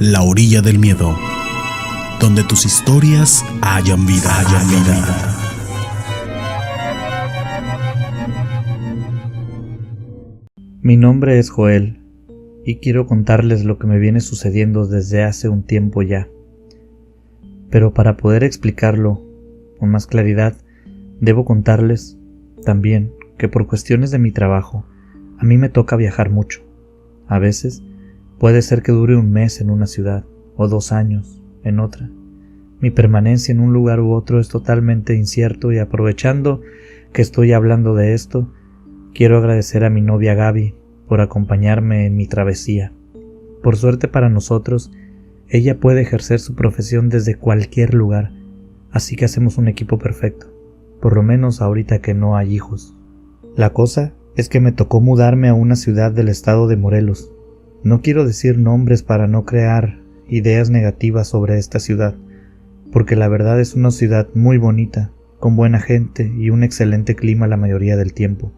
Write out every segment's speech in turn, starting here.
La orilla del miedo, donde tus historias hayan vida. Mi nombre es Joel y quiero contarles lo que me viene sucediendo desde hace un tiempo ya. Pero para poder explicarlo con más claridad, debo contarles también que por cuestiones de mi trabajo, a mí me toca viajar mucho. A veces puede ser que dure un mes en una ciudad o 2 años en otra. Mi permanencia en un lugar u otro es totalmente incierto y aprovechando que estoy hablando de esto, quiero agradecer a mi novia Gaby por acompañarme en mi travesía. Por suerte para nosotros, ella puede ejercer su profesión desde cualquier lugar, así que hacemos un equipo perfecto, por lo menos ahorita que no hay hijos. La cosa es que me tocó mudarme a una ciudad del estado de Morelos. No quiero decir nombres para no crear ideas negativas sobre esta ciudad, porque la verdad es una ciudad muy bonita, con buena gente y un excelente clima la mayoría del tiempo.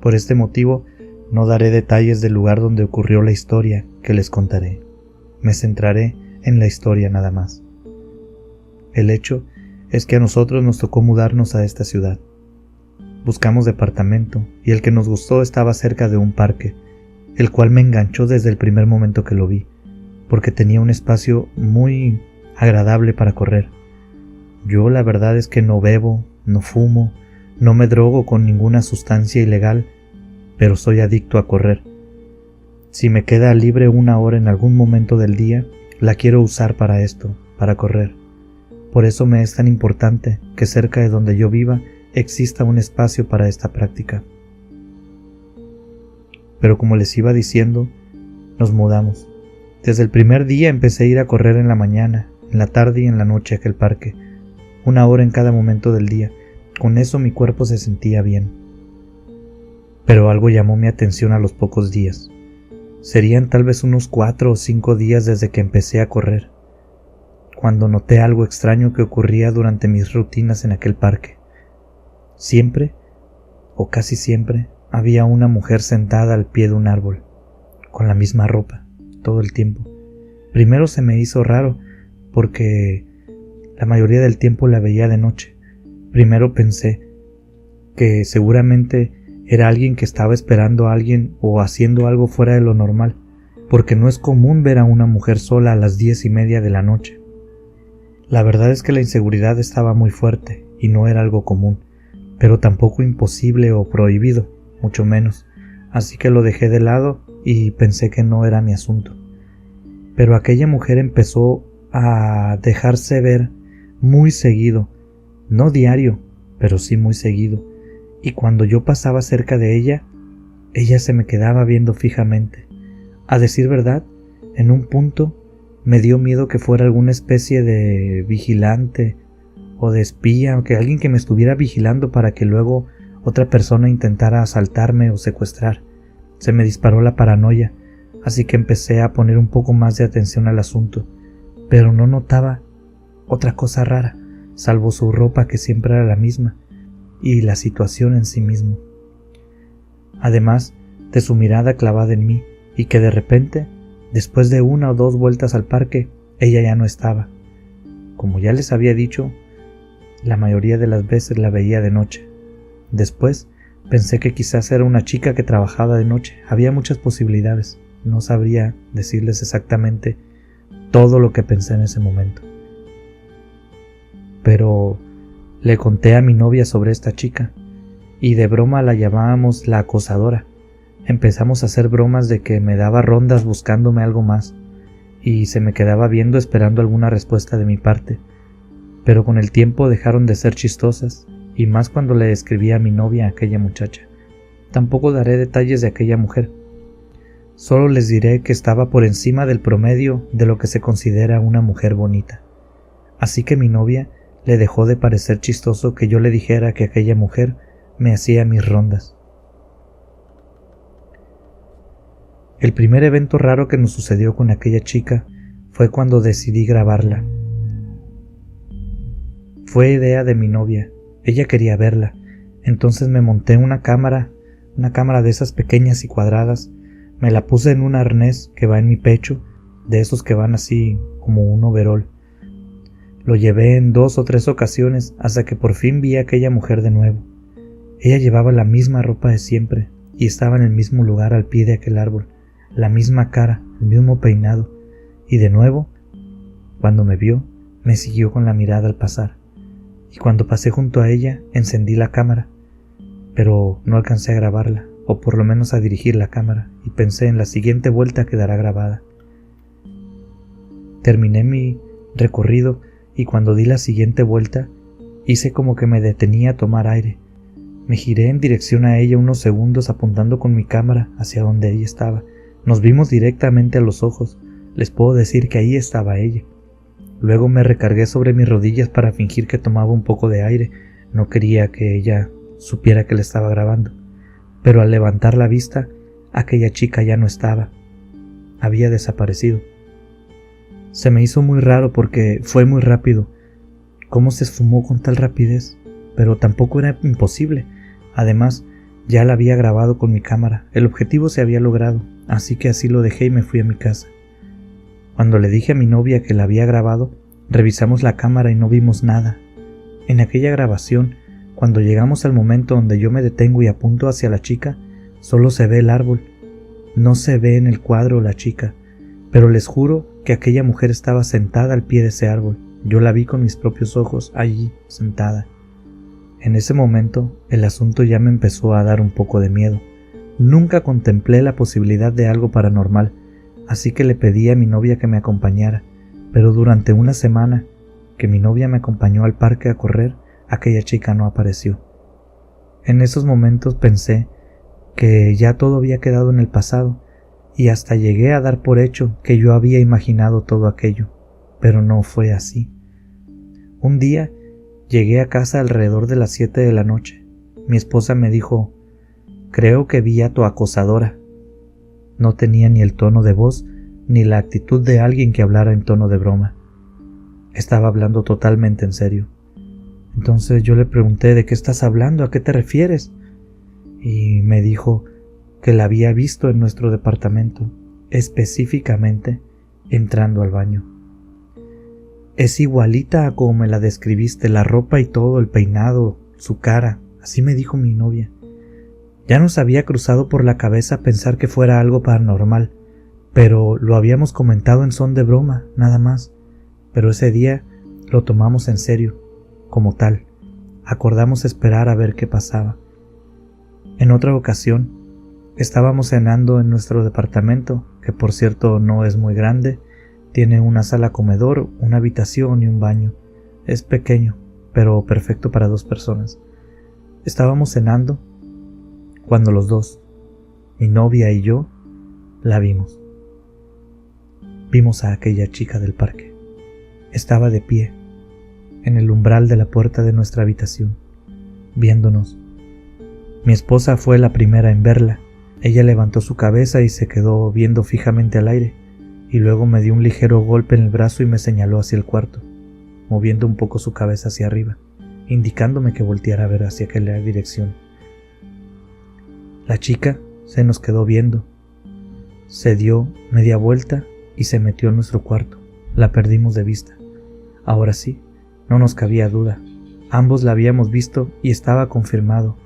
Por este motivo, no daré detalles del lugar donde ocurrió la historia que les contaré. Me centraré en la historia nada más. El hecho es que a nosotros nos tocó mudarnos a esta ciudad. Buscamos departamento y el que nos gustó estaba cerca de un parque, el cual me enganchó desde el primer momento que lo vi, porque tenía un espacio muy agradable para correr. Yo la verdad es que no bebo, no fumo, no me drogo con ninguna sustancia ilegal, pero soy adicto a correr. Si me queda libre 1 hora en algún momento del día, la quiero usar para esto, para correr. Por eso me es tan importante que cerca de donde yo viva exista un espacio para esta práctica. Pero como les iba diciendo, nos mudamos. Desde el primer día empecé a ir a correr en la mañana, en la tarde y en la noche a aquel parque, 1 hora en cada momento del día. Con eso mi cuerpo se sentía bien. Pero algo llamó mi atención a los pocos días. Serían tal vez unos 4 o 5 días desde que empecé a correr, cuando noté algo extraño que ocurría durante mis rutinas en aquel parque. Siempre, o casi siempre, había una mujer sentada al pie de un árbol, con la misma ropa, todo el tiempo. Primero se me hizo raro, porque la mayoría del tiempo la veía de noche. Primero pensé que seguramente era alguien que estaba esperando a alguien o haciendo algo fuera de lo normal, porque no es común ver a una mujer sola a las 10:30 de la noche. La verdad es que la inseguridad estaba muy fuerte y no era algo común, pero tampoco imposible o prohibido, mucho menos, así que lo dejé de lado y pensé que no era mi asunto. Pero aquella mujer empezó a dejarse ver muy seguido, no diario, pero sí muy seguido, y cuando yo pasaba cerca de ella, ella se me quedaba viendo fijamente. A decir verdad, en un punto me dio miedo que fuera alguna especie de vigilante o de espía, o que alguien que me estuviera vigilando para que luego otra persona intentara asaltarme o secuestrar. Se me disparó la paranoia, así que empecé a poner un poco más de atención al asunto, pero no notaba otra cosa rara, salvo su ropa que siempre era la misma, y la situación en sí mismo. Además de su mirada clavada en mí, y que de repente, después de 1 o 2 vueltas al parque, ella ya no estaba. Como ya les había dicho, la mayoría de las veces la veía de noche. Después pensé que quizás era una chica que trabajaba de noche. Había muchas posibilidades. No sabría decirles exactamente todo lo que pensé en ese momento. Pero le conté a mi novia sobre esta chica, y de broma la llamábamos la acosadora. Empezamos a hacer bromas de que me daba rondas buscándome algo más, y se me quedaba viendo esperando alguna respuesta de mi parte. Pero con el tiempo dejaron de ser chistosas, y más cuando le escribí a mi novia a aquella muchacha. Tampoco daré detalles de aquella mujer. Solo les diré que estaba por encima del promedio de lo que se considera una mujer bonita. Así que mi novia le dejó de parecer chistoso que yo le dijera que aquella mujer me hacía mis rondas. El primer evento raro que nos sucedió con aquella chica fue cuando decidí grabarla. Fue idea de mi novia. Ella quería verla, entonces me monté una cámara de esas pequeñas y cuadradas, me la puse en un arnés que va en mi pecho de esos que van así como un overol. Lo llevé en 2 o 3 ocasiones hasta que por fin vi a aquella mujer de nuevo. Ella llevaba la misma ropa de siempre y estaba en el mismo lugar al pie de aquel árbol, la misma cara, el mismo peinado, y de nuevo, cuando me vio, me siguió con la mirada al pasar, y cuando pasé junto a ella encendí la cámara, pero no alcancé a grabarla, o por lo menos a dirigir la cámara, y pensé en la siguiente vuelta quedará grabada. Terminé mi recorrido y cuando di la siguiente vuelta, hice como que me detenía a tomar aire. Me giré en dirección a ella unos segundos apuntando con mi cámara hacia donde ella estaba. Nos vimos directamente a los ojos. Les puedo decir que ahí estaba ella. Luego me recargué sobre mis rodillas para fingir que tomaba un poco de aire. No quería que ella supiera que le estaba grabando. Pero al levantar la vista, aquella chica ya no estaba. Había desaparecido. Se me hizo muy raro porque fue muy rápido. ¿Cómo se esfumó con tal rapidez? Pero tampoco era imposible. Además, ya la había grabado con mi cámara. El objetivo se había logrado, así que así lo dejé y me fui a mi casa. Cuando le dije a mi novia que la había grabado, revisamos la cámara y no vimos nada. En aquella grabación, cuando llegamos al momento donde yo me detengo y apunto hacia la chica, solo se ve el árbol. No se ve en el cuadro la chica, pero les juro que aquella mujer estaba sentada al pie de ese árbol. Yo la vi con mis propios ojos allí, sentada. En ese momento, el asunto ya me empezó a dar un poco de miedo. Nunca contemplé la posibilidad de algo paranormal, así que le pedí a mi novia que me acompañara, pero durante una semana que mi novia me acompañó al parque a correr, aquella chica no apareció. En esos momentos pensé que ya todo había quedado en el pasado, y hasta llegué a dar por hecho que yo había imaginado todo aquello, pero no fue así. Un día llegué a casa alrededor de las 7 de la noche. Mi esposa me dijo: «Creo que vi a tu acosadora». No tenía ni el tono de voz ni la actitud de alguien que hablara en tono de broma. Estaba hablando totalmente en serio. Entonces yo le pregunté: «¿De qué estás hablando? ¿A qué te refieres?». Y me dijo que la había visto en nuestro departamento, específicamente entrando al baño. «Es igualita a como me la describiste, la ropa y todo, el peinado, su cara», así me dijo mi novia. Ya nos había cruzado por la cabeza pensar que fuera algo paranormal, pero lo habíamos comentado en son de broma, nada más. Pero ese día lo tomamos en serio, como tal. Acordamos esperar a ver qué pasaba. En otra ocasión, estábamos cenando en nuestro departamento, que por cierto no es muy grande. Tiene una sala comedor, una habitación y un baño. Es pequeño, pero perfecto para 2 personas. Estábamos cenando cuando los dos, mi novia y yo, la vimos. Vimos a aquella chica del parque. Estaba de pie, en el umbral de la puerta de nuestra habitación, viéndonos. Mi esposa fue la primera en verla. Ella levantó su cabeza y se quedó viendo fijamente al aire, y luego me dio un ligero golpe en el brazo y me señaló hacia el cuarto, moviendo un poco su cabeza hacia arriba, indicándome que volteara a ver hacia aquella dirección. La chica se nos quedó viendo, se dio media vuelta y se metió en nuestro cuarto. La perdimos de vista. Ahora sí, no nos cabía duda. Ambos la habíamos visto y estaba confirmado.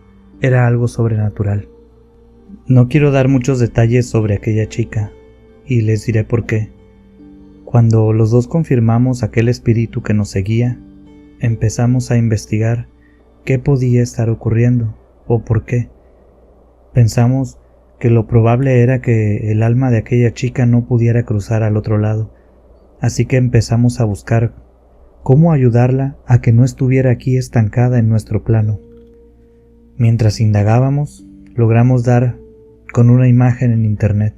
Era algo sobrenatural. No quiero dar muchos detalles sobre aquella chica, y les diré por qué. Cuando los dos confirmamos aquel espíritu que nos seguía, empezamos a investigar qué podía estar ocurriendo o por qué. Pensamos que lo probable era que el alma de aquella chica no pudiera cruzar al otro lado, así que empezamos a buscar cómo ayudarla a que no estuviera aquí estancada en nuestro plano. Mientras indagábamos, logramos dar con una imagen en internet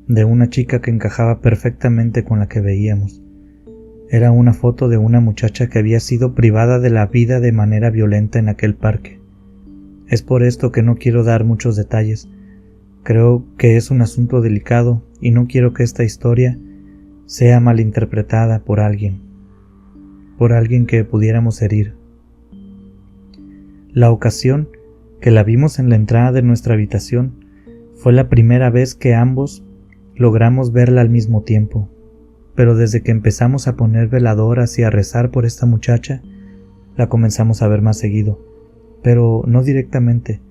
de una chica que encajaba perfectamente con la que veíamos. Era una foto de una muchacha que había sido privada de la vida de manera violenta en aquel parque. Es por esto que no quiero dar muchos detalles. Creo que es un asunto delicado y no quiero que esta historia sea malinterpretada por alguien que pudiéramos herir. La ocasión que la vimos en la entrada de nuestra habitación fue la primera vez que ambos logramos verla al mismo tiempo, pero desde que empezamos a poner veladoras y a rezar por esta muchacha, la comenzamos a ver más seguido, pero no directamente,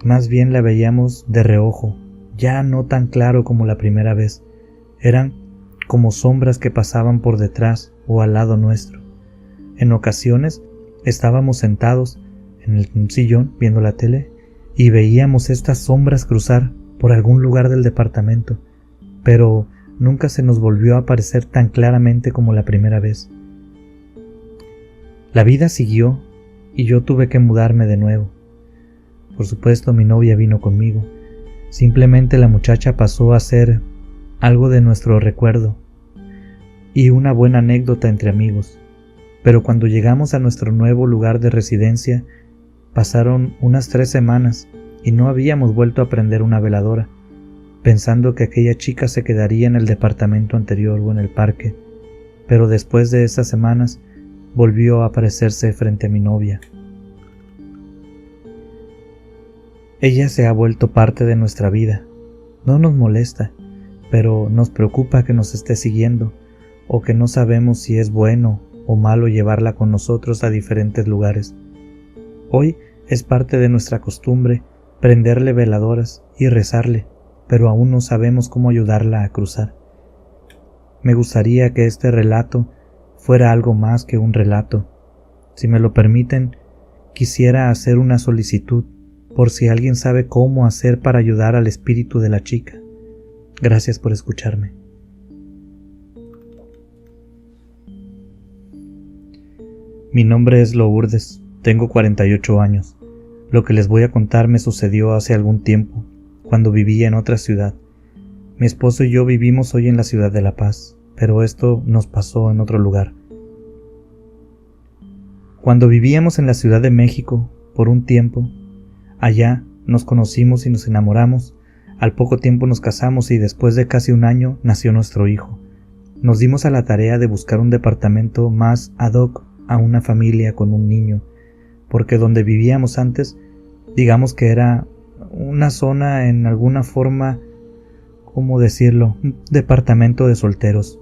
más bien la veíamos de reojo, ya no tan claro como la primera vez, eran como sombras que pasaban por detrás o al lado nuestro. En ocasiones estábamos sentados en un sillón viendo la tele y veíamos estas sombras cruzar por algún lugar del departamento, pero nunca se nos volvió a aparecer tan claramente como la primera vez. La vida siguió y yo tuve que mudarme de nuevo. Por supuesto, mi novia vino conmigo. Simplemente la muchacha pasó a ser algo de nuestro recuerdo y una buena anécdota entre amigos. Pero cuando llegamos a nuestro nuevo lugar de residencia, pasaron unas 3 semanas y no habíamos vuelto a prender una veladora, pensando que aquella chica se quedaría en el departamento anterior o en el parque, pero después de esas semanas volvió a aparecerse frente a mi novia. Ella se ha vuelto parte de nuestra vida. No nos molesta, pero nos preocupa que nos esté siguiendo o que no sabemos si es bueno o malo llevarla con nosotros a diferentes lugares. Hoy es parte de nuestra costumbre prenderle veladoras y rezarle, pero aún no sabemos cómo ayudarla a cruzar. Me gustaría que este relato fuera algo más que un relato. Si me lo permiten, quisiera hacer una solicitud por si alguien sabe cómo hacer para ayudar al espíritu de la chica. Gracias por escucharme. Mi nombre es Lourdes, tengo 48 años. Lo que les voy a contar me sucedió hace algún tiempo, cuando vivía en otra ciudad. Mi esposo y yo vivimos hoy en la ciudad de La Paz, pero esto nos pasó en otro lugar. Cuando vivíamos en la Ciudad de México, por un tiempo, allá nos conocimos y nos enamoramos. Al poco tiempo nos casamos y después de casi un año nació nuestro hijo. Nos dimos a la tarea de buscar un departamento más ad hoc a una familia con un niño, porque donde vivíamos antes, digamos que era una zona en alguna forma, ¿cómo decirlo?, un departamento de solteros,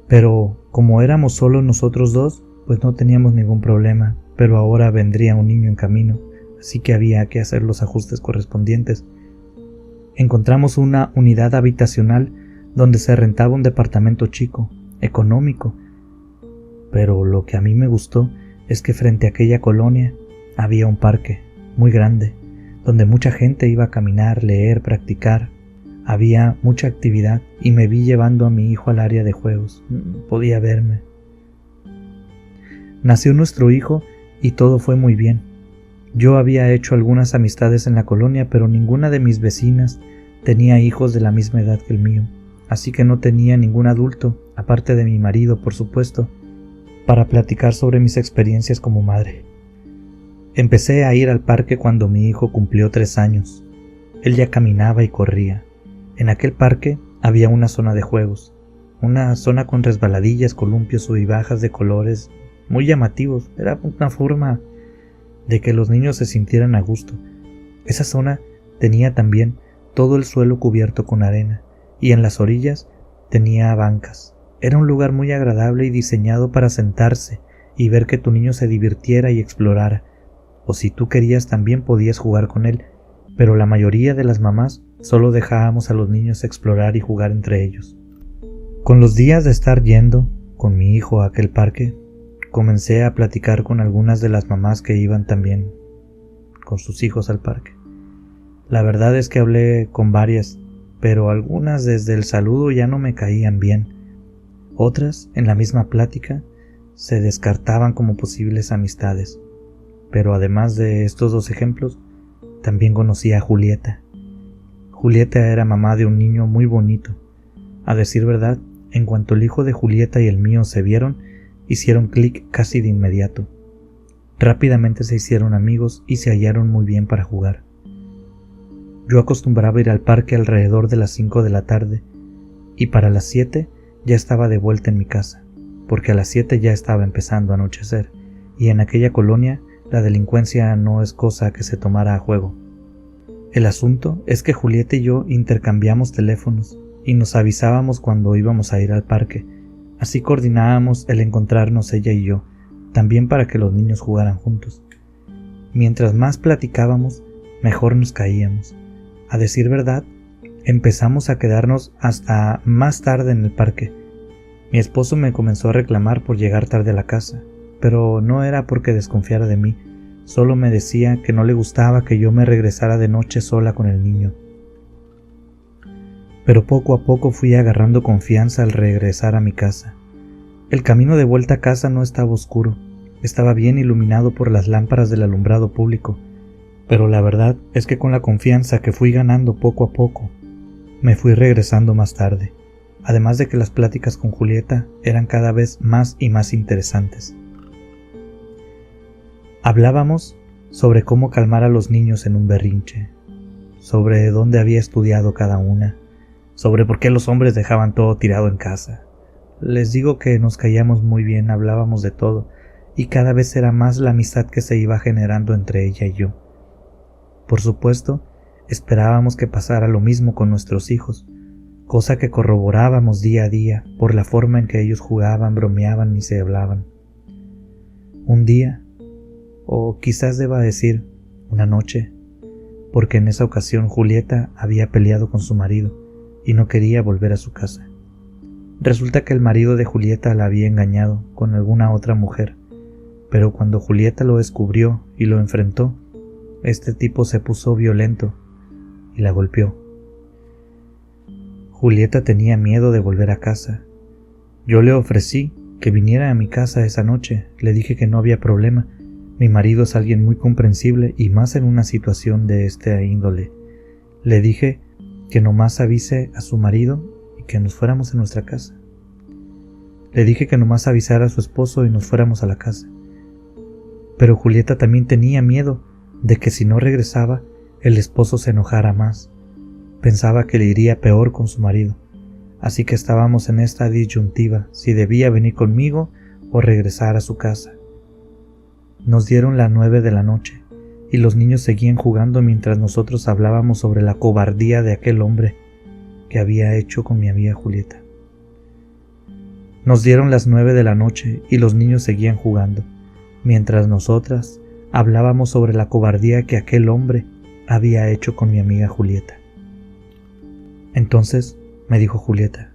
pero como éramos solo nosotros dos, pues no teníamos ningún problema, pero ahora vendría un niño en camino, así que había que hacer los ajustes correspondientes. Encontramos una unidad habitacional donde se rentaba un departamento chico, económico, pero lo que a mí me gustó es que frente a aquella colonia había un parque muy grande, donde mucha gente iba a caminar, leer, practicar. Había mucha actividad y me vi llevando a mi hijo al área de juegos. Podía verme. Nació nuestro hijo y todo fue muy bien. Yo había hecho algunas amistades en la colonia, pero ninguna de mis vecinas tenía hijos de la misma edad que el mío, así que no tenía ningún adulto, aparte de mi marido, por supuesto, para platicar sobre mis experiencias como madre. Empecé a ir al parque cuando mi hijo cumplió 3 años. Él ya caminaba y corría. En aquel parque había una zona de juegos, una zona con resbaladillas, columpios, sub y bajas de colores muy llamativos. Era una forma de que los niños se sintieran a gusto. Esa zona tenía también todo el suelo cubierto con arena y en las orillas tenía bancas. Era un lugar muy agradable y diseñado para sentarse y ver que tu niño se divirtiera y explorara, o si tú querías también podías jugar con él, pero la mayoría de las mamás solo dejábamos a los niños explorar y jugar entre ellos. Con los días de estar yendo con mi hijo a aquel parque, comencé a platicar con algunas de las mamás que iban también con sus hijos al parque. La verdad es que hablé con varias, pero algunas desde el saludo ya no me caían bien. Otras, en la misma plática, se descartaban como posibles amistades. Pero además de estos 2 ejemplos, también conocí a Julieta. Julieta era mamá de un niño muy bonito. A decir verdad, en cuanto el hijo de Julieta y el mío se vieron, hicieron clic casi de inmediato. Rápidamente se hicieron amigos y se hallaron muy bien para jugar. Yo acostumbraba ir al parque alrededor de las 5 de la tarde y para las 7 ya estaba de vuelta en mi casa, porque a las 7 ya estaba empezando a anochecer y en aquella colonia la delincuencia no es cosa que se tomara a juego. El asunto es que Julieta y yo intercambiamos teléfonos y nos avisábamos cuando íbamos a ir al parque. Así coordinábamos el encontrarnos ella y yo, también para que los niños jugaran juntos. Mientras más platicábamos, mejor nos caíamos. A decir verdad, empezamos a quedarnos hasta más tarde en el parque. Mi esposo me comenzó a reclamar por llegar tarde a la casa, pero no era porque desconfiara de mí, solo me decía que no le gustaba que yo me regresara de noche sola con el niño. Pero poco a poco fui agarrando confianza al regresar a mi casa. El camino de vuelta a casa no estaba oscuro, estaba bien iluminado por las lámparas del alumbrado público, pero la verdad es que con la confianza que fui ganando poco a poco, me fui regresando más tarde, además de que las pláticas con Julieta eran cada vez más y más interesantes. Hablábamos sobre cómo calmar a los niños en un berrinche, sobre dónde había estudiado cada una, sobre por qué los hombres dejaban todo tirado en casa. Les digo que nos caíamos muy bien, hablábamos de todo, y cada vez era más la amistad que se iba generando entre ella y yo. Por supuesto, esperábamos que pasara lo mismo con nuestros hijos, cosa que corroborábamos día a día por la forma en que ellos jugaban, bromeaban y se hablaban. Un día, o quizás deba decir una noche, porque en esa ocasión Julieta había peleado con su marido y no quería volver a su casa. Resulta que el marido de Julieta la había engañado con alguna otra mujer, pero cuando Julieta lo descubrió y lo enfrentó, este tipo se puso violento y la golpeó. Julieta tenía miedo de volver a casa. Yo le ofrecí que viniera a mi casa esa noche, le dije que no había problema. Mi marido es alguien muy comprensible y más en una situación de esta índole. Le dije que nomás avise a su marido y que nos fuéramos a nuestra casa. Le dije que nomás avisara a su esposo y nos fuéramos a la casa. Pero Julieta también tenía miedo de que si no regresaba, el esposo se enojara más. Pensaba que le iría peor con su marido. Así que estábamos en esta disyuntiva, si debía venir conmigo o regresar a su casa. Nos dieron las 9 de la noche y los niños seguían jugando mientras nosotros hablábamos sobre la cobardía de aquel hombre que había hecho con mi amiga Julieta. Nos dieron las 9 de la noche y los niños seguían jugando, mientras nosotras hablábamos sobre la cobardía que aquel hombre había hecho con mi amiga Julieta. Entonces me dijo Julieta: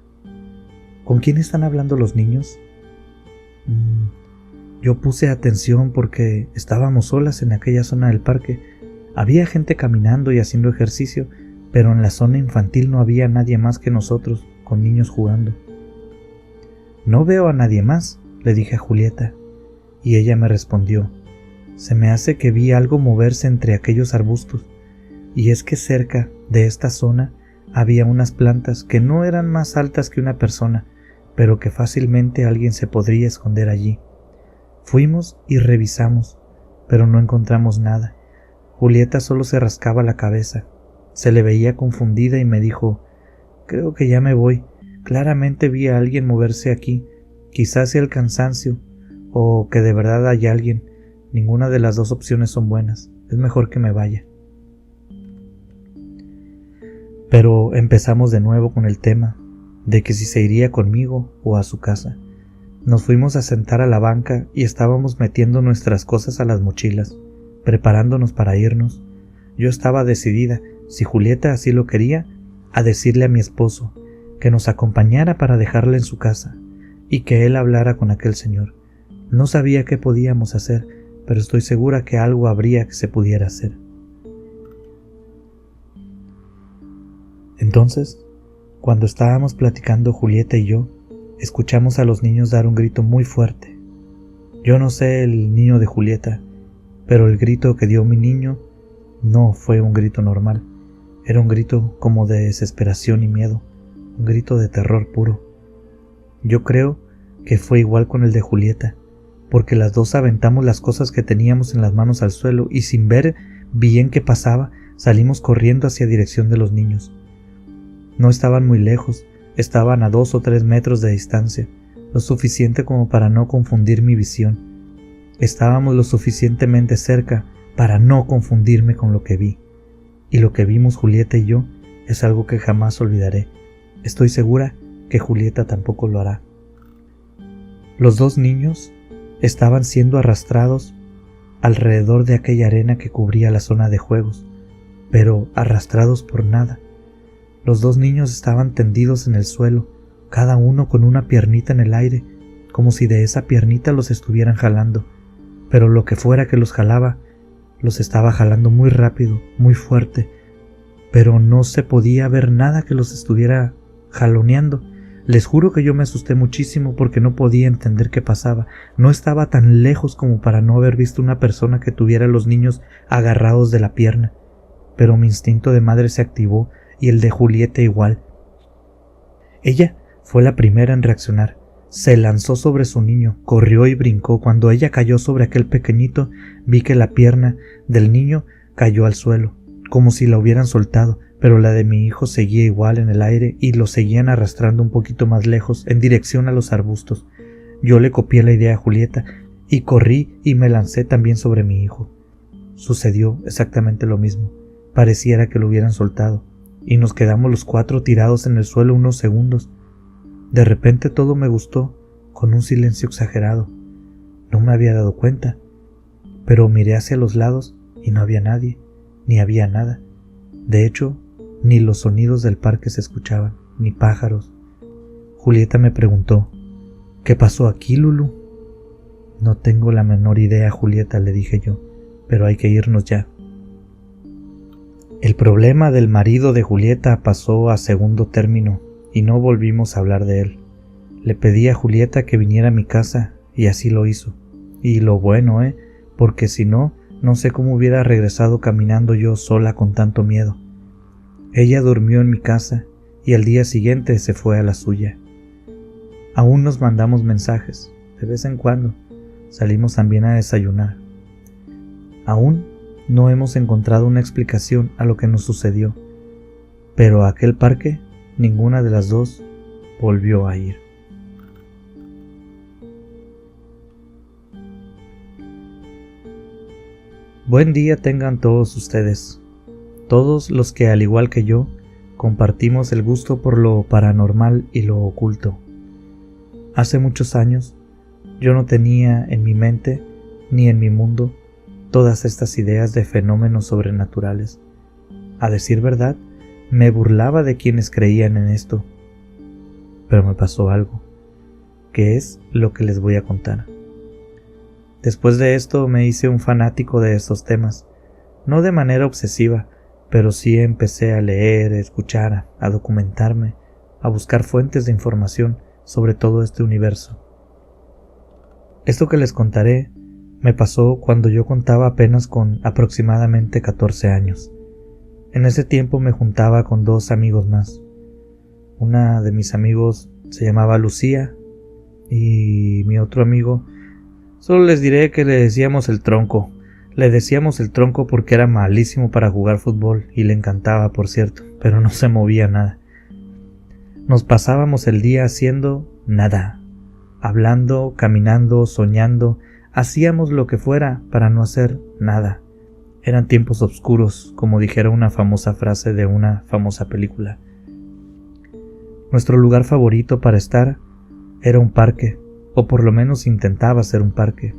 ¿con quién están hablando los niños? Yo puse atención porque estábamos solas en aquella zona del parque. Había gente caminando y haciendo ejercicio, pero en la zona infantil no había nadie más que nosotros, con niños jugando. No veo a nadie más, le dije a Julieta, y ella me respondió: se me hace que vi algo moverse entre aquellos arbustos, y es que cerca de esta zona había unas plantas que no eran más altas que una persona, pero que fácilmente alguien se podría esconder allí. Fuimos y revisamos, pero no encontramos nada. Julieta solo se rascaba la cabeza. Se le veía confundida y me dijo: creo que ya me voy. Claramente vi a alguien moverse aquí. Quizás sea el cansancio, o que de verdad hay alguien. Ninguna de las dos opciones son buenas. Es mejor que me vaya. Pero empezamos de nuevo con el tema de que si se iría conmigo o a su casa. Nos fuimos a sentar a la banca y estábamos metiendo nuestras cosas a las mochilas, preparándonos para irnos. Yo estaba decidida, si Julieta así lo quería, a decirle a mi esposo que nos acompañara para dejarla en su casa y que él hablara con aquel señor. No sabía qué podíamos hacer, pero estoy segura que algo habría que se pudiera hacer. Entonces, cuando estábamos platicando Julieta y yo, escuchamos a los niños dar un grito muy fuerte. Yo no sé el niño de Julieta, pero el grito que dio mi niño no fue un grito normal. Era un grito como de desesperación y miedo, un grito de terror puro. Yo creo que fue igual con el de Julieta, porque las dos aventamos las cosas que teníamos en las manos al suelo y sin ver bien qué pasaba, salimos corriendo hacia dirección de los niños. No estaban muy lejos, estaban a 2 o 3 metros de distancia, lo suficiente como para no confundir mi visión. Estábamos lo suficientemente cerca para no confundirme con lo que vi. Y lo que vimos Julieta y yo es algo que jamás olvidaré. Estoy segura que Julieta tampoco lo hará. Los dos niños estaban siendo arrastrados alrededor de aquella arena que cubría la zona de juegos, pero arrastrados por nada. Los dos niños estaban tendidos en el suelo, cada uno con una piernita en el aire, como si de esa piernita los estuvieran jalando, pero lo que fuera que los jalaba, los estaba jalando muy rápido, muy fuerte, pero no se podía ver nada que los estuviera jaloneando. Les juro que yo me asusté muchísimo porque no podía entender qué pasaba. No estaba tan lejos como para no haber visto una persona que tuviera a los niños agarrados de la pierna, pero mi instinto de madre se activó y el de Julieta igual. Ella fue la primera en reaccionar. Se lanzó sobre su niño, corrió y brincó. Cuando ella cayó sobre aquel pequeñito, vi que la pierna del niño cayó al suelo, como si la hubieran soltado, pero la de mi hijo seguía igual en el aire y lo seguían arrastrando un poquito más lejos, en dirección a los arbustos. Yo le copié la idea a Julieta y corrí y me lancé también sobre mi hijo. Sucedió exactamente lo mismo. Pareciera que lo hubieran soltado, y nos quedamos los cuatro tirados en el suelo unos segundos. De repente todo me gustó, con un silencio exagerado. No me había dado cuenta, pero miré hacia los lados y no había nadie, ni había nada. De hecho, ni los sonidos del parque se escuchaban, ni pájaros. Julieta me preguntó, ¿qué pasó aquí, Lulu? No tengo la menor idea, Julieta, le dije yo, pero hay que irnos ya. El problema del marido de Julieta pasó a segundo término y no volvimos a hablar de él. Le pedí a Julieta que viniera a mi casa y así lo hizo. Y lo bueno, porque si no, no sé cómo hubiera regresado caminando yo sola con tanto miedo. Ella durmió en mi casa y al día siguiente se fue a la suya. Aún nos mandamos mensajes, de vez en cuando. Salimos también a desayunar. Aún no hemos encontrado una explicación a lo que nos sucedió, pero a aquel parque ninguna de las dos volvió a ir. Buen día tengan todos ustedes, todos los que al igual que yo compartimos el gusto por lo paranormal y lo oculto. Hace muchos años yo no tenía en mi mente ni en mi mundo todas estas ideas de fenómenos sobrenaturales. A decir verdad, me burlaba de quienes creían en esto. Pero me pasó algo, que es lo que les voy a contar. Después de esto me hice un fanático de estos temas, no de manera obsesiva, pero sí empecé a leer, a escuchar, a documentarme, a buscar fuentes de información sobre todo este universo. Esto que les contaré me pasó cuando yo contaba apenas con aproximadamente 14 años. En ese tiempo me juntaba con dos amigos más. Una de mis amigos se llamaba Lucía y mi otro amigo, solo les diré que le decíamos el Tronco. Le decíamos el Tronco porque era malísimo para jugar fútbol y le encantaba, por cierto, pero no se movía nada. Nos pasábamos el día haciendo nada, hablando, caminando, soñando, hacíamos lo que fuera para no hacer nada. Eran tiempos oscuros, como dijera una famosa frase de una famosa película. Nuestro lugar favorito para estar era un parque, o por lo menos intentaba ser un parque.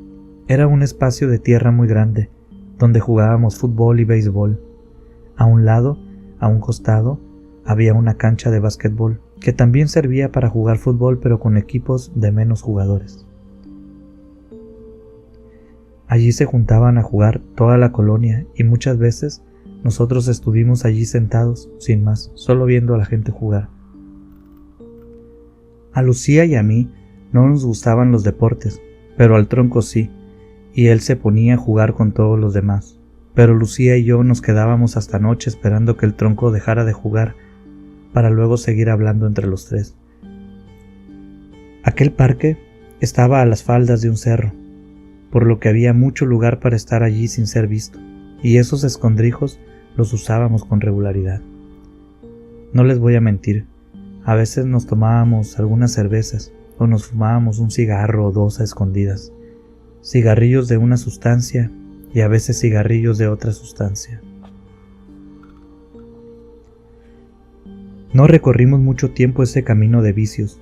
Era un espacio de tierra muy grande, donde jugábamos fútbol y béisbol. A un lado, a un costado, había una cancha de básquetbol, que también servía para jugar fútbol pero con equipos de menos jugadores. Allí se juntaban a jugar toda la colonia y muchas veces nosotros estuvimos allí sentados, sin más, solo viendo a la gente jugar. A Lucía y a mí no nos gustaban los deportes, pero al Tronco sí, y él se ponía a jugar con todos los demás. Pero Lucía y yo nos quedábamos hasta noche esperando que el Tronco dejara de jugar, para luego seguir hablando entre los tres. Aquel parque estaba a las faldas de un cerro, por lo que había mucho lugar para estar allí sin ser visto, y esos escondrijos los usábamos con regularidad. No les voy a mentir, a veces nos tomábamos algunas cervezas, o nos fumábamos un cigarro o dos a escondidas, cigarrillos de una sustancia y a veces cigarrillos de otra sustancia. No recorrimos mucho tiempo ese camino de vicios.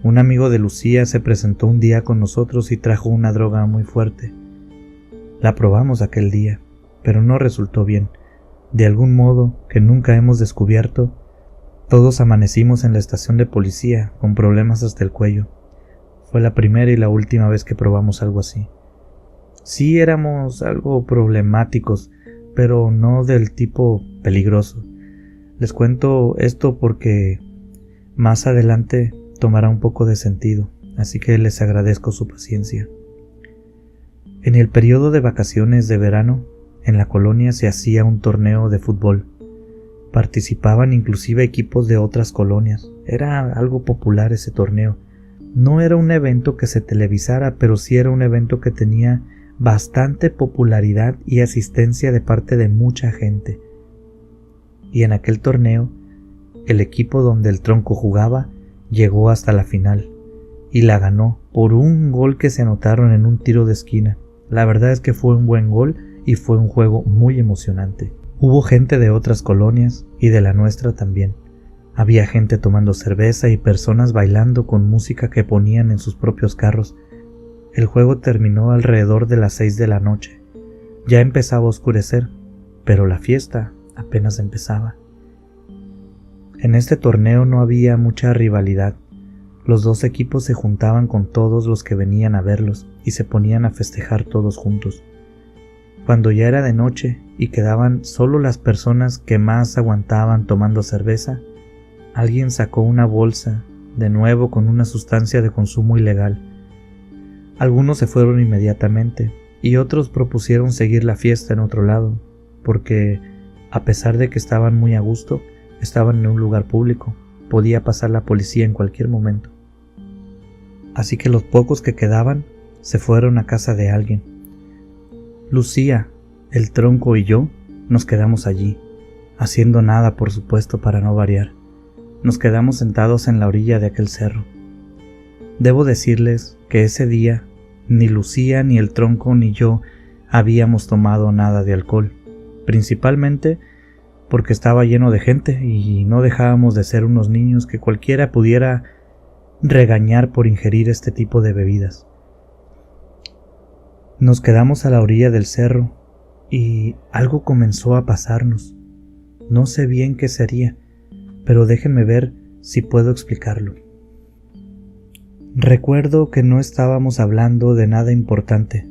Un amigo de Lucía se presentó un día con nosotros y trajo una droga muy fuerte. La probamos aquel día, pero no resultó bien. De algún modo que nunca hemos descubierto, todos amanecimos en la estación de policía con problemas hasta el cuello. Fue la primera y la última vez que probamos algo así. Sí éramos algo problemáticos, pero no del tipo peligroso. Les cuento esto porque más adelante tomará un poco de sentido, así que les agradezco su paciencia. En el periodo de vacaciones de verano, en la colonia se hacía un torneo de fútbol. Participaban inclusive equipos de otras colonias. Era algo popular ese torneo. No era un evento que se televisara, pero sí era un evento que tenía bastante popularidad y asistencia de parte de mucha gente. Y en aquel torneo, el equipo donde el Tronco jugaba llegó hasta la final y la ganó por un gol que se anotaron en un tiro de esquina. La verdad es que fue un buen gol y fue un juego muy emocionante. Hubo gente de otras colonias y de la nuestra también. Había gente tomando cerveza y personas bailando con música que ponían en sus propios carros. El juego terminó alrededor de las 6 de la noche. Ya empezaba a oscurecer, pero la fiesta apenas empezaba. En este torneo no había mucha rivalidad. Los dos equipos se juntaban con todos los que venían a verlos y se ponían a festejar todos juntos. Cuando ya era de noche y quedaban solo las personas que más aguantaban tomando cerveza, alguien sacó una bolsa, de nuevo con una sustancia de consumo ilegal. Algunos se fueron inmediatamente y otros propusieron seguir la fiesta en otro lado, porque a pesar de que estaban muy a gusto, estaban en un lugar público, podía pasar la policía en cualquier momento. Así que los pocos que quedaban se fueron a casa de alguien. Lucía, el Tronco y yo nos quedamos allí, haciendo nada por supuesto para no variar. Nos quedamos sentados en la orilla de aquel cerro. Debo decirles que ese día ni Lucía, ni el Tronco, ni yo habíamos tomado nada de alcohol, principalmente porque estaba lleno de gente y no dejábamos de ser unos niños que cualquiera pudiera regañar por ingerir este tipo de bebidas. Nos quedamos a la orilla del cerro y algo comenzó a pasarnos. No sé bien qué sería, pero déjenme ver si puedo explicarlo. Recuerdo que no estábamos hablando de nada importante.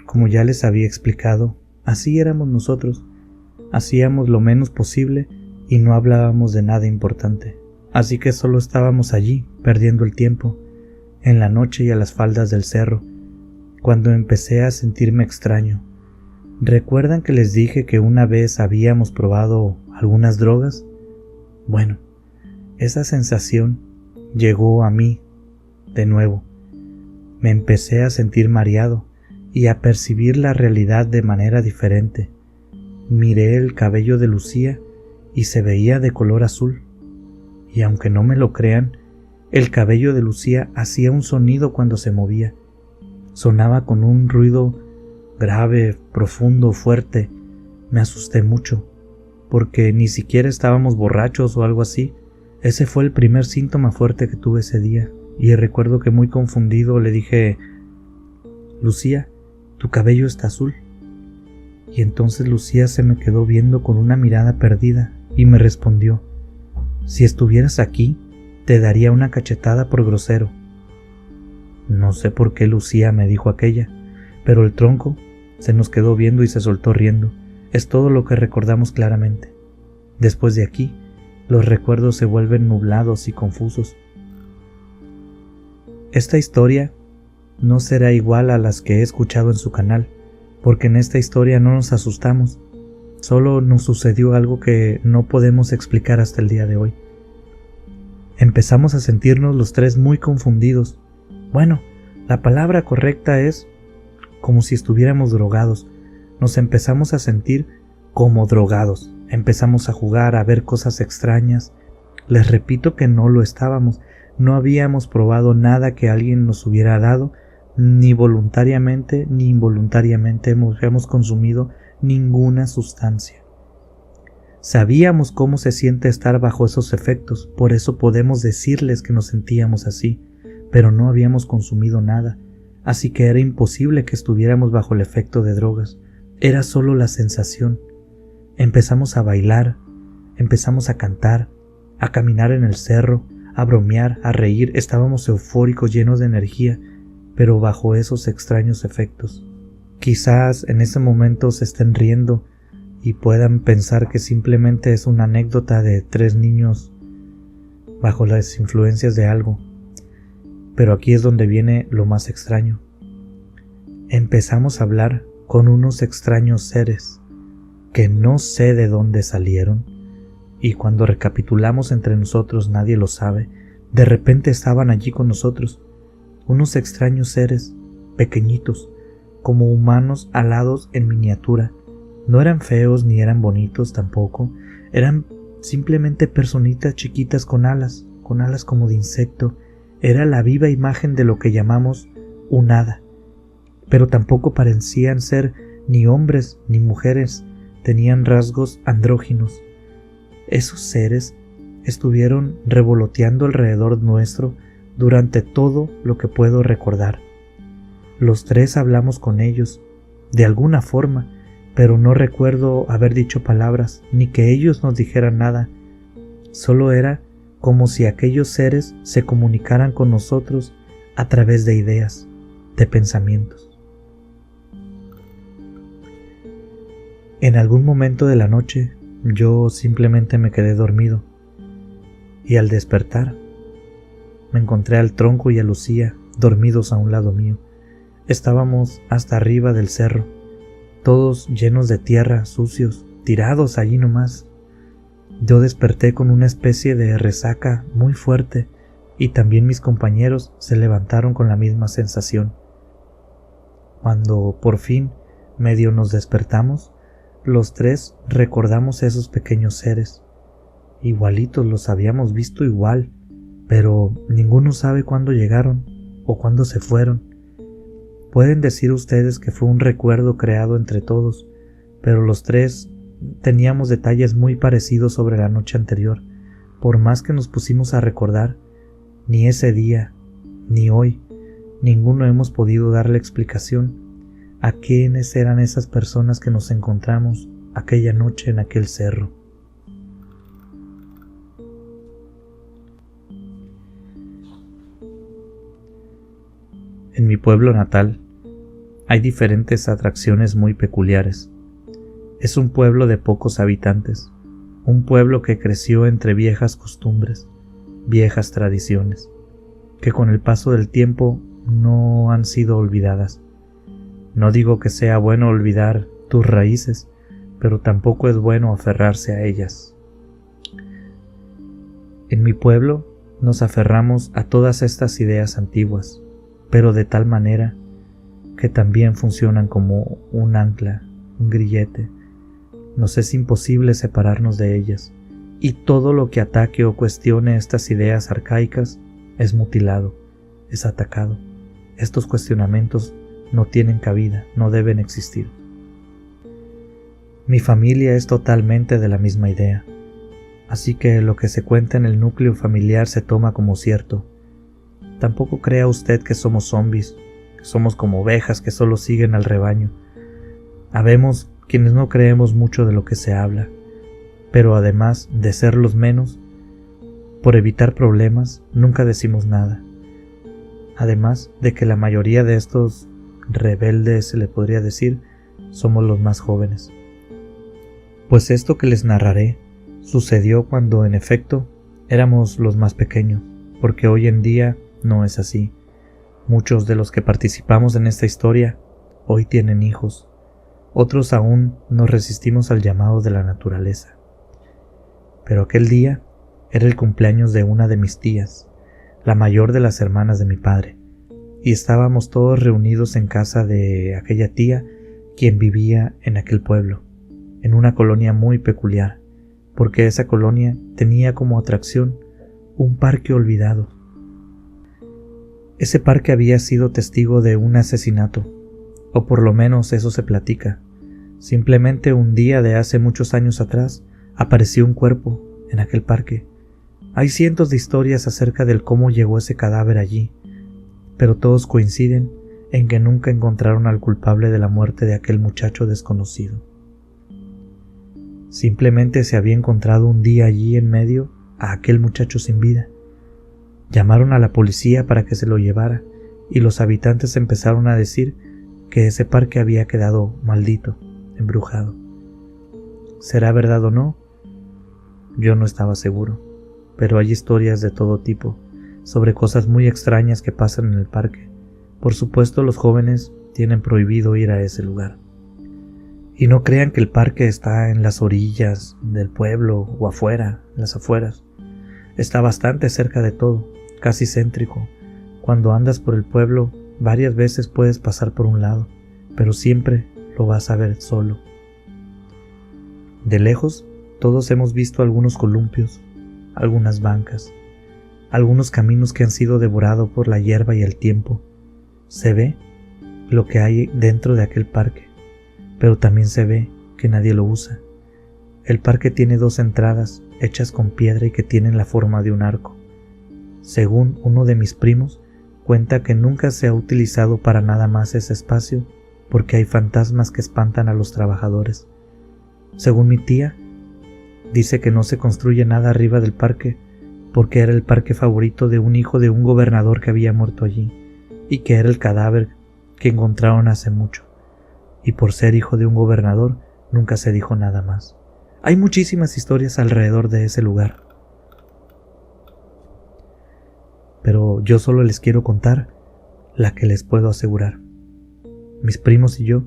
Como ya les había explicado, así éramos nosotros. Hacíamos lo menos posible y no hablábamos de nada importante. Así que solo estábamos allí, perdiendo el tiempo, en la noche y a las faldas del cerro, cuando empecé a sentirme extraño. ¿Recuerdan que les dije que una vez habíamos probado algunas drogas? Bueno, esa sensación llegó a mí de nuevo. Me empecé a sentir mareado y a percibir la realidad de manera diferente. Miré el cabello de Lucía y se veía de color azul. Y aunque no me lo crean, el cabello de Lucía hacía un sonido cuando se movía. Sonaba con un ruido grave, profundo, fuerte. Me asusté mucho, porque ni siquiera estábamos borrachos o algo así. Ese fue el primer síntoma fuerte que tuve ese día, y recuerdo que muy confundido le dije: Lucía, tu cabello está azul. Y entonces Lucía se me quedó viendo con una mirada perdida y me respondió: si estuvieras aquí, te daría una cachetada por grosero. No sé por qué Lucía me dijo aquella, pero el Tronco se nos quedó viendo y se soltó riendo. Es todo lo que recordamos claramente. Después de aquí, los recuerdos se vuelven nublados y confusos. Esta historia no será igual a las que he escuchado en su canal, porque en esta historia no nos asustamos, solo nos sucedió algo que no podemos explicar hasta el día de hoy. Empezamos a sentirnos los tres muy confundidos. Bueno, la palabra correcta es como si estuviéramos drogados. Nos empezamos a sentir como drogados. Empezamos a jugar, a ver cosas extrañas. Les repito que no lo estábamos. No habíamos probado nada que alguien nos hubiera dado, ni voluntariamente ni involuntariamente hemos consumido ninguna sustancia. Sabíamos cómo se siente estar bajo esos efectos, por eso podemos decirles que nos sentíamos así, pero no habíamos consumido nada, así que era imposible que estuviéramos bajo el efecto de drogas. Era solo la sensación. Empezamos a bailar, empezamos a cantar, a caminar en el cerro, a bromear, a reír. Estábamos eufóricos, llenos de energía, pero bajo esos extraños efectos. Quizás en ese momento se estén riendo y puedan pensar que simplemente es una anécdota de 3 niños bajo las influencias de algo. Pero aquí es donde viene lo más extraño. Empezamos a hablar con unos extraños seres que no sé de dónde salieron, y cuando recapitulamos entre nosotros, nadie lo sabe, de repente estaban allí con nosotros, unos extraños seres, pequeñitos, como humanos alados en miniatura. No eran feos ni eran bonitos tampoco, eran simplemente personitas chiquitas con alas como de insecto. Era la viva imagen de lo que llamamos un hada, pero tampoco parecían ser ni hombres ni mujeres, tenían rasgos andróginos. Esos seres estuvieron revoloteando alrededor nuestro durante todo lo que puedo recordar. Los 3 hablamos con ellos, de alguna forma, pero no recuerdo haber dicho palabras, ni que ellos nos dijeran nada. Solo era como si aquellos seres se comunicaran con nosotros a través de ideas, de pensamientos. En algún momento de la noche, yo simplemente me quedé dormido, y al despertar, me encontré al Tronco y a Lucía dormidos a un lado mío. Estábamos hasta arriba del cerro, todos llenos de tierra, sucios, tirados allí nomás. Yo desperté con una especie de resaca muy fuerte, y también mis compañeros se levantaron con la misma sensación. Cuando por fin medio nos despertamos, los 3 recordamos esos pequeños seres. Igualitos, los habíamos visto igual, pero ninguno sabe cuándo llegaron o cuándo se fueron. Pueden decir ustedes que fue un recuerdo creado entre todos, pero los 3 teníamos detalles muy parecidos sobre la noche anterior. Por más que nos pusimos a recordar, ni ese día, ni hoy, ninguno hemos podido darle explicación a quiénes eran esas personas que nos encontramos aquella noche en aquel cerro. En mi pueblo natal hay diferentes atracciones muy peculiares. Es un pueblo de pocos habitantes, un pueblo que creció entre viejas costumbres, viejas tradiciones, que con el paso del tiempo no han sido olvidadas. No digo que sea bueno olvidar tus raíces, pero tampoco es bueno aferrarse a ellas. En mi pueblo nos aferramos a todas estas ideas antiguas, pero de tal manera que también funcionan como un ancla, un grillete. Nos es imposible separarnos de ellas, y todo lo que ataque o cuestione estas ideas arcaicas es mutilado, es atacado. Estos cuestionamientos no tienen cabida, no deben existir. Mi familia es totalmente de la misma idea, así que lo que se cuenta en el núcleo familiar se toma como cierto. Tampoco crea usted que somos zombies, que somos como ovejas que solo siguen al rebaño. Habemos quienes no creemos mucho de lo que se habla, pero además de ser los menos, por evitar problemas, nunca decimos nada. Además de que la mayoría de estos rebeldes, se le podría decir, somos los más jóvenes. Pues esto que les narraré sucedió cuando en efecto éramos los más pequeños, porque hoy en día no es así. Muchos de los que participamos en esta historia hoy tienen hijos, otros aún nos resistimos al llamado de la naturaleza. Pero aquel día era el cumpleaños de una de mis tías, la mayor de las hermanas de mi padre, y estábamos todos reunidos en casa de aquella tía, quien vivía en aquel pueblo, en una colonia muy peculiar, porque esa colonia tenía como atracción un parque olvidado. Ese parque había sido testigo de un asesinato, o por lo menos eso se platica. Simplemente un día de hace muchos años atrás, Apareció un cuerpo en aquel parque. Hay cientos de historias acerca del cómo llegó ese cadáver allí, pero todos coinciden en que nunca encontraron al culpable de la muerte de aquel muchacho desconocido. Simplemente se había encontrado un día allí en medio a aquel muchacho sin vida. Llamaron a la policía para que se lo llevara y los habitantes empezaron a decir que ese parque había quedado maldito, embrujado. ¿Será verdad o no? Yo no estaba seguro, pero hay historias de todo tipo sobre cosas muy extrañas que pasan en el parque. Por supuesto, los jóvenes tienen prohibido ir a ese lugar. Y no crean que el parque está en las orillas del pueblo o afuera, en las afueras. Está bastante cerca de todo, casi céntrico. Cuando andas por el pueblo, varias veces puedes pasar por un lado, pero siempre lo vas a ver solo. De lejos, todos hemos visto algunos columpios, algunas bancas, algunos caminos que han sido devorados por la hierba y el tiempo. Se ve lo que hay dentro de aquel parque, pero también se ve que nadie lo usa. El parque tiene 2 entradas hechas con piedra y que tienen la forma de un arco. Según uno de mis primos, cuenta que nunca se ha utilizado para nada más ese espacio porque hay fantasmas que espantan a los trabajadores. Según mi tía, dice que no se construye nada arriba del parque porque era el parque favorito de un hijo de un gobernador que había muerto allí y que era el cadáver que encontraron hace mucho. Y por ser hijo de un gobernador, nunca se dijo nada más. Hay muchísimas historias alrededor de ese lugar. Pero yo solo les quiero contar la que les puedo asegurar. Mis primos y yo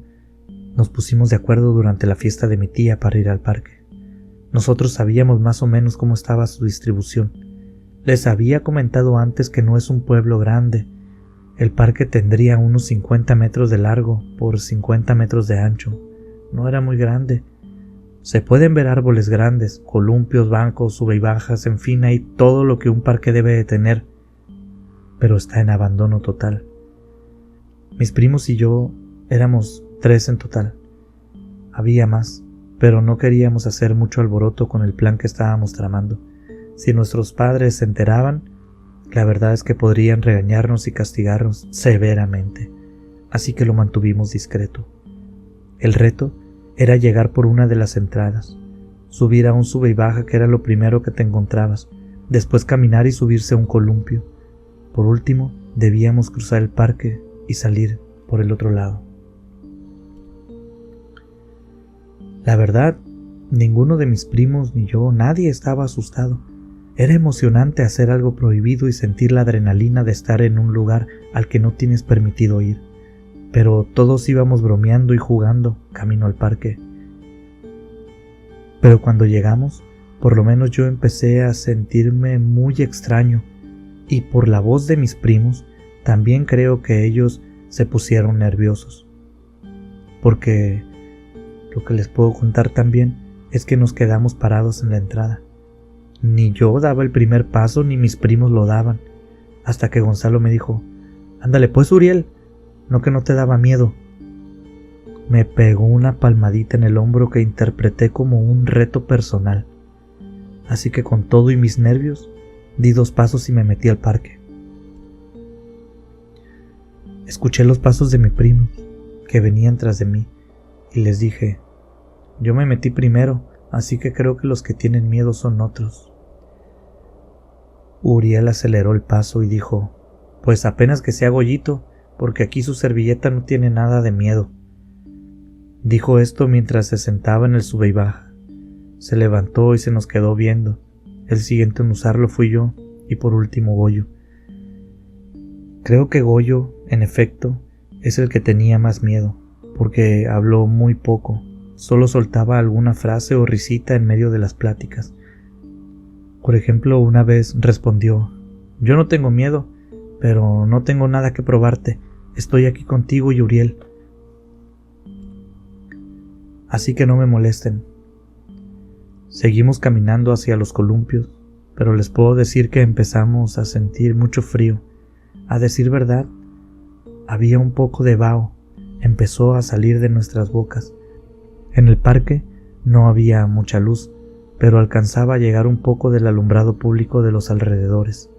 nos pusimos de acuerdo durante la fiesta de mi tía para ir al parque. Nosotros sabíamos más o menos cómo estaba su distribución. Les había comentado antes que no es un pueblo grande. El parque tendría unos 50 metros de largo por 50 metros de ancho. No era muy grande. Se pueden ver árboles grandes, columpios, bancos, sube y bajas, en fin, hay todo lo que un parque debe de tener. Pero está en abandono total. Mis primos y yo éramos 3 en total. Había más, pero no queríamos hacer mucho alboroto con el plan que estábamos tramando. Si nuestros padres se enteraban, la verdad es que podrían regañarnos y castigarnos severamente, así que lo mantuvimos discreto. El reto era llegar por una de las entradas, subir a un sube y baja que era lo primero que te encontrabas, después caminar y subirse a un columpio. Por último, debíamos cruzar el parque y salir por el otro lado. La verdad, ninguno de mis primos ni yo, nadie estaba asustado. Era emocionante hacer algo prohibido y sentir la adrenalina de estar en un lugar al que no tienes permitido ir. Pero todos íbamos bromeando y jugando camino al parque. Pero cuando llegamos, por lo menos yo empecé a sentirme muy extraño, y por la voz de mis primos, también creo que ellos se pusieron nerviosos. Porque lo que les puedo contar también es que nos quedamos parados en la entrada. Ni yo daba el primer paso ni mis primos lo daban, hasta que Gonzalo me dijo: «Ándale pues, Uriel, no que no te daba miedo». Me pegó una palmadita en el hombro que interpreté como un reto personal, así que con todo y mis nervios di 2 pasos y me metí al parque. Escuché los pasos de mi primo, que venían tras de mí, y les dije: «Yo me metí primero, así que creo que los que tienen miedo son otros». Uriel aceleró el paso y dijo: «Pues apenas que sea Goyito, porque aquí su servilleta no tiene nada de miedo». Dijo esto mientras se sentaba en el sube y baja. Se levantó y se nos quedó viendo. El siguiente en usarlo fui yo, y por último Goyo. Creo que Goyo, en efecto, es el que tenía más miedo, porque habló muy poco, solo soltaba alguna frase o risita en medio de las pláticas. Por ejemplo, una vez respondió: «Yo no tengo miedo, pero no tengo nada que probarte. Estoy aquí contigo y Uriel. Así que no me molesten». Seguimos caminando hacia los columpios, pero les puedo decir que empezamos a sentir mucho frío. A decir verdad, había un poco de vaho, empezó a salir de nuestras bocas. En el parque no había mucha luz, pero alcanzaba a llegar un poco del alumbrado público de los alrededores.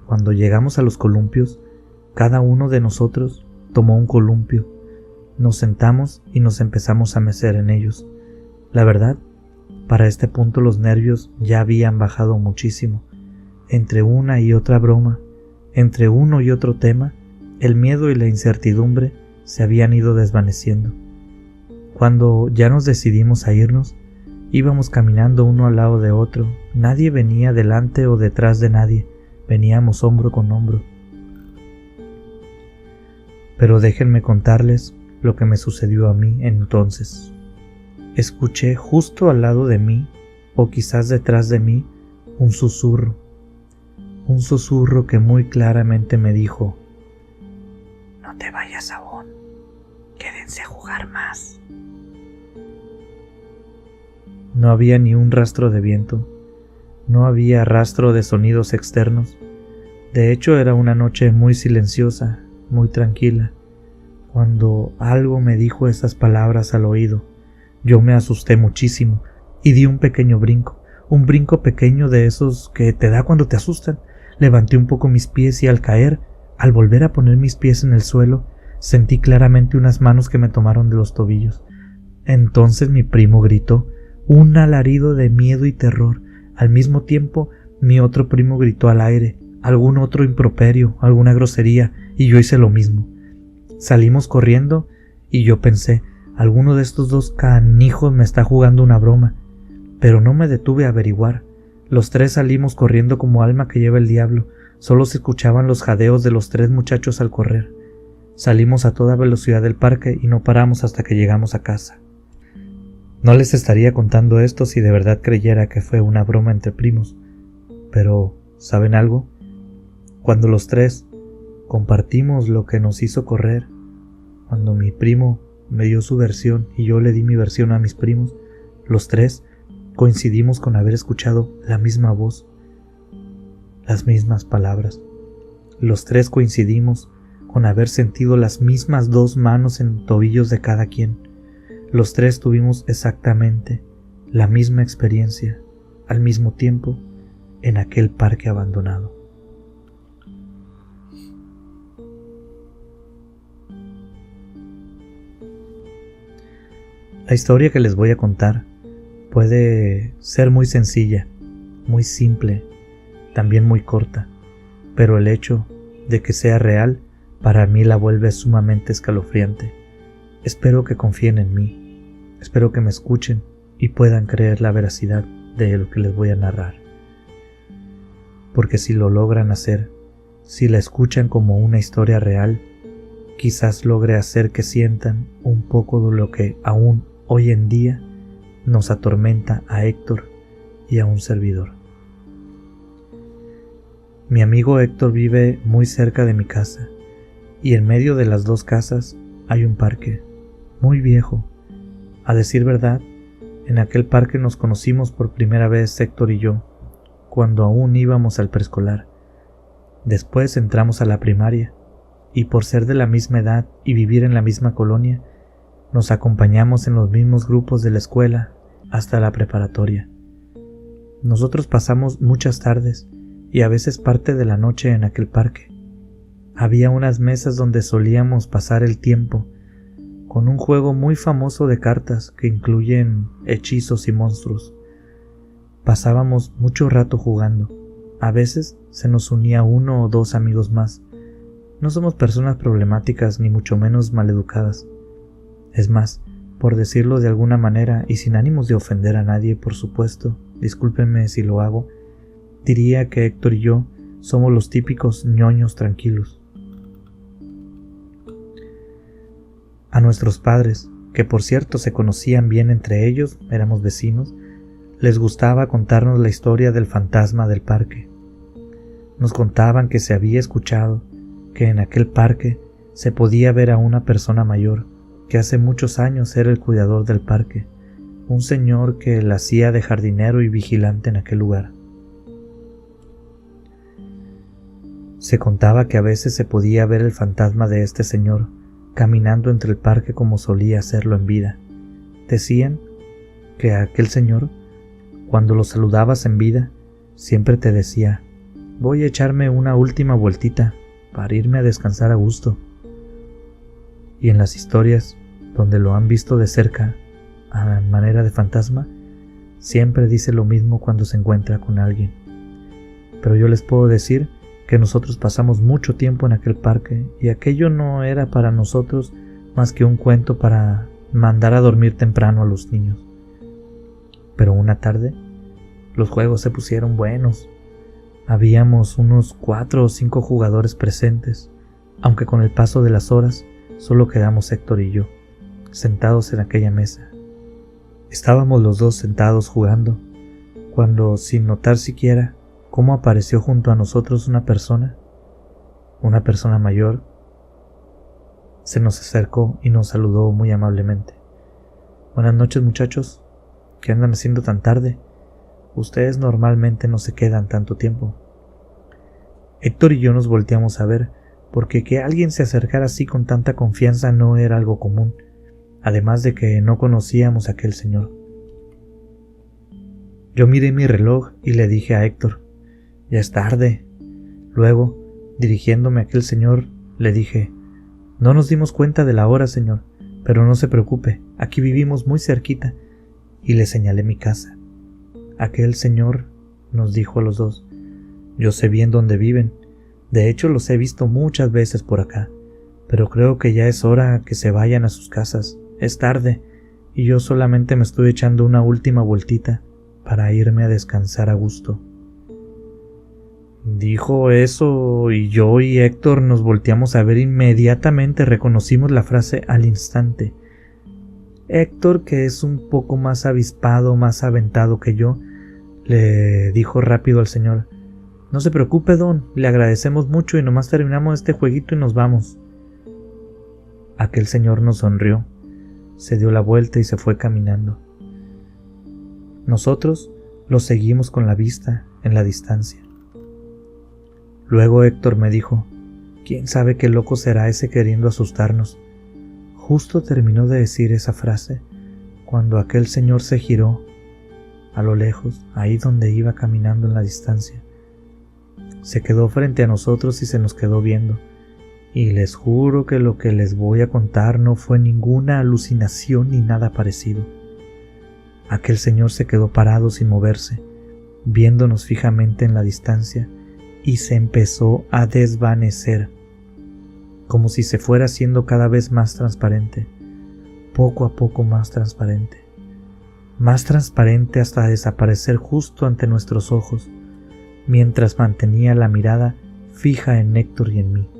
Cuando llegamos a los columpios, cada uno de nosotros tomó un columpio, nos sentamos y nos empezamos a mecer en ellos. La verdad, para este punto los nervios ya habían bajado muchísimo. Entre una y otra broma, entre uno y otro tema, el miedo y la incertidumbre se habían ido desvaneciendo. Cuando ya nos decidimos a irnos, íbamos caminando uno al lado de otro. Nadie venía delante o detrás de nadie, veníamos hombro con hombro. Pero déjenme contarles lo que me sucedió a mí entonces. Escuché justo al lado de mí, o quizás detrás de mí, un susurro que muy claramente me dijo: «No te vayas aún, quédense a jugar más». No había ni un rastro de viento, no había rastro de sonidos externos. De hecho, era una noche muy silenciosa, muy tranquila. Cuando algo me dijo esas palabras al oído, yo me asusté muchísimo y di un pequeño brinco, un brinco pequeño de esos que te da cuando te asustan. Levanté un poco mis pies y al caer, al volver a poner mis pies en el suelo, sentí claramente unas manos que me tomaron de los tobillos. Entonces mi primo gritó, un alarido de miedo y terror. Al mismo tiempo, mi otro primo gritó al aire, algún otro improperio, alguna grosería, y yo hice lo mismo. Salimos corriendo y yo pensé, alguno de estos dos canijos me está jugando una broma, pero no me detuve a averiguar. Los tres salimos corriendo como alma que lleva el diablo. Solo se escuchaban los jadeos de los tres muchachos al correr. Salimos a toda velocidad del parque y no paramos hasta que llegamos a casa. No les estaría contando esto si de verdad creyera que fue una broma entre primos, pero ¿saben algo? Cuando los tres compartimos lo que nos hizo correr, cuando mi primo me dio su versión y yo le di mi versión a mis primos, los tres coincidimos con haber escuchado la misma voz, las mismas palabras. Los tres coincidimos con haber sentido las mismas dos manos en tobillos de cada quien. Los tres tuvimos exactamente la misma experiencia, al mismo tiempo, en aquel parque abandonado. La historia que les voy a contar puede ser muy sencilla, muy simple, también muy corta, pero el hecho de que sea real para mí la vuelve sumamente escalofriante. Espero que confíen en mí, espero que me escuchen y puedan creer la veracidad de lo que les voy a narrar. Porque si lo logran hacer, si la escuchan como una historia real, quizás logre hacer que sientan un poco de lo que aún hoy en día nos atormenta a Héctor y a un servidor. Mi amigo Héctor vive muy cerca de mi casa y en medio de las dos casas hay un parque muy viejo. A decir verdad, en aquel parque nos conocimos por primera vez Héctor y yo, cuando aún íbamos al preescolar. Después entramos a la primaria, y por ser de la misma edad y vivir en la misma colonia, nos acompañamos en los mismos grupos de la escuela hasta la preparatoria. Nosotros pasamos muchas tardes y a veces parte de la noche en aquel parque. Había unas mesas donde solíamos pasar el tiempo, con un juego muy famoso de cartas que incluyen hechizos y monstruos. Pasábamos mucho rato jugando. A veces se nos unía uno o dos amigos más. No somos personas problemáticas ni mucho menos maleducadas. Es más, por decirlo de alguna manera y sin ánimos de ofender a nadie, por supuesto, discúlpenme si lo hago, diría que Héctor y yo somos los típicos ñoños tranquilos. A nuestros padres, que por cierto se conocían bien entre ellos, éramos vecinos, les gustaba contarnos la historia del fantasma del parque. Nos contaban que se había escuchado que en aquel parque se podía ver a una persona mayor, que hace muchos años era el cuidador del parque, un señor que la hacía de jardinero y vigilante en aquel lugar. Se contaba que a veces se podía ver el fantasma de este señor, caminando entre el parque como solía hacerlo en vida. Decían que aquel señor Cuando lo saludabas en vida, siempre te decía: voy a echarme una última vueltita para irme a descansar a gusto. Y en las historias donde lo han visto de cerca, a manera de fantasma, siempre dice lo mismo cuando se encuentra con alguien. Pero yo les puedo decir que nosotros pasamos mucho tiempo en aquel parque y aquello no era para nosotros más que un cuento para mandar a dormir temprano a los niños. Pero una tarde los juegos se pusieron buenos. Habíamos unos 4 o 5 jugadores presentes, aunque con el paso de las horas solo quedamos Héctor y yo, sentados en aquella mesa. Estábamos los dos sentados jugando, cuando, sin notar siquiera cómo apareció junto a nosotros una persona mayor, se nos acercó y nos saludó muy amablemente. Buenas noches, muchachos. ¿Qué andan haciendo tan tarde? Ustedes normalmente no se quedan tanto tiempo. Héctor y yo nos volteamos a ver, porque que alguien se acercara así con tanta confianza no era algo común, además de que no conocíamos a aquel señor. Yo miré mi reloj y le dije a Héctor: ya es tarde. Luego, dirigiéndome a aquel señor, le dije: no nos dimos cuenta de la hora, señor, pero no se preocupe, aquí vivimos muy cerquita, y le señalé mi casa. Aquel señor nos dijo a los dos: yo sé bien dónde viven, de hecho los he visto muchas veces por acá, pero creo que ya es hora que se vayan a sus casas, es tarde, y yo solamente me estoy echando una última vueltita para irme a descansar a gusto. Dijo eso y yo y Héctor nos volteamos a ver. Inmediatamente reconocimos la frase al instante. Héctor, que es un poco más avispado, más aventado que yo, le dijo rápido al señor: no se preocupe, don, le agradecemos mucho y nomás terminamos este jueguito y nos vamos. Aquel señor nos sonrió, se dio la vuelta y se fue caminando. Nosotros lo seguimos con la vista en la distancia. Luego Héctor me dijo: ¿quién sabe qué loco será ese queriendo asustarnos? Justo terminó de decir esa frase cuando aquel señor se giró a lo lejos, ahí donde iba caminando en la distancia. Se quedó frente a nosotros y se nos quedó viendo. Y les juro que lo que les voy a contar no fue ninguna alucinación ni nada parecido. Aquel señor se quedó parado sin moverse, viéndonos fijamente en la distancia, y se empezó a desvanecer, como si se fuera haciendo cada vez más transparente, poco a poco más transparente hasta desaparecer justo ante nuestros ojos, mientras mantenía la mirada fija en Héctor y en mí.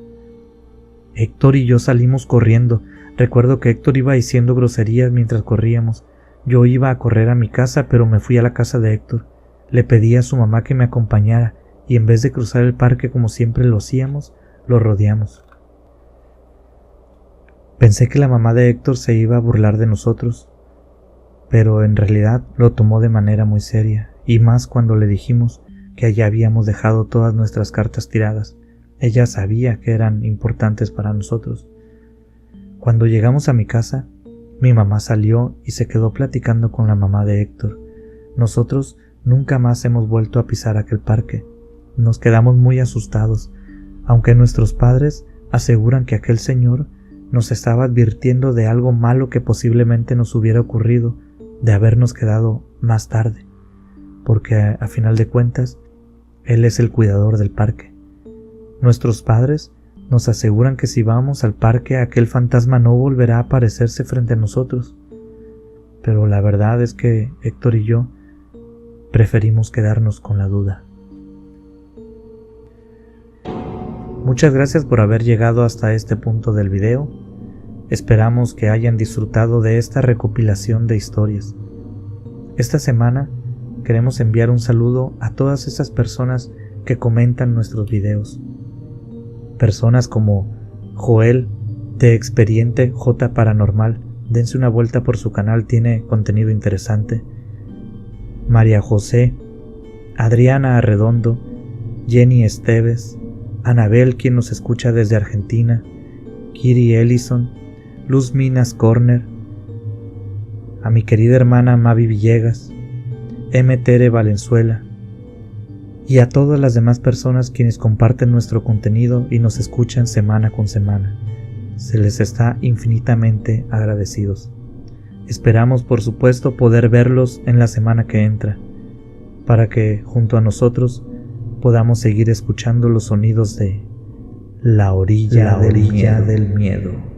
Héctor y yo salimos corriendo. Recuerdo que Héctor iba diciendo groserías mientras corríamos. Yo iba a correr a mi casa, pero me fui a la casa de Héctor. Le pedí a su mamá que me acompañara, y en vez de cruzar el parque como siempre lo hacíamos, lo rodeamos. Pensé que la mamá de Héctor se iba a burlar de nosotros, pero en realidad lo tomó de manera muy seria, y más cuando le dijimos que allá habíamos dejado todas nuestras cartas tiradas. Ella sabía que eran importantes para nosotros. Cuando llegamos a mi casa, mi mamá salió y se quedó platicando con la mamá de Héctor. Nosotros nunca más hemos vuelto a pisar aquel parque. Nos quedamos muy asustados, aunque nuestros padres aseguran que aquel señor nos estaba advirtiendo de algo malo que posiblemente nos hubiera ocurrido de habernos quedado más tarde, porque a final de cuentas, él es el cuidador del parque. Nuestros padres nos aseguran que si vamos al parque, aquel fantasma no volverá a aparecerse frente a nosotros, pero la verdad es que Héctor y yo preferimos quedarnos con la duda. Muchas gracias por haber llegado hasta este punto del video. Esperamos que hayan disfrutado de esta recopilación de historias. Esta semana queremos enviar un saludo a todas esas personas que comentan nuestros videos. Personas como Joel de Experiente J Paranormal, dense una vuelta por su canal, tiene contenido interesante. María José, Adriana Arredondo, Jenny Esteves, Anabel, quien nos escucha desde Argentina, Kiri Ellison, Luz Minas Corner, a mi querida hermana Mavi Villegas, M. Tere Valenzuela y a todas las demás personas quienes comparten nuestro contenido y nos escuchan semana con semana. Se les está infinitamente agradecidos. Esperamos, por supuesto, poder verlos en la semana que entra, para que, junto a nosotros, podamos seguir escuchando los sonidos de La Orilla del Miedo.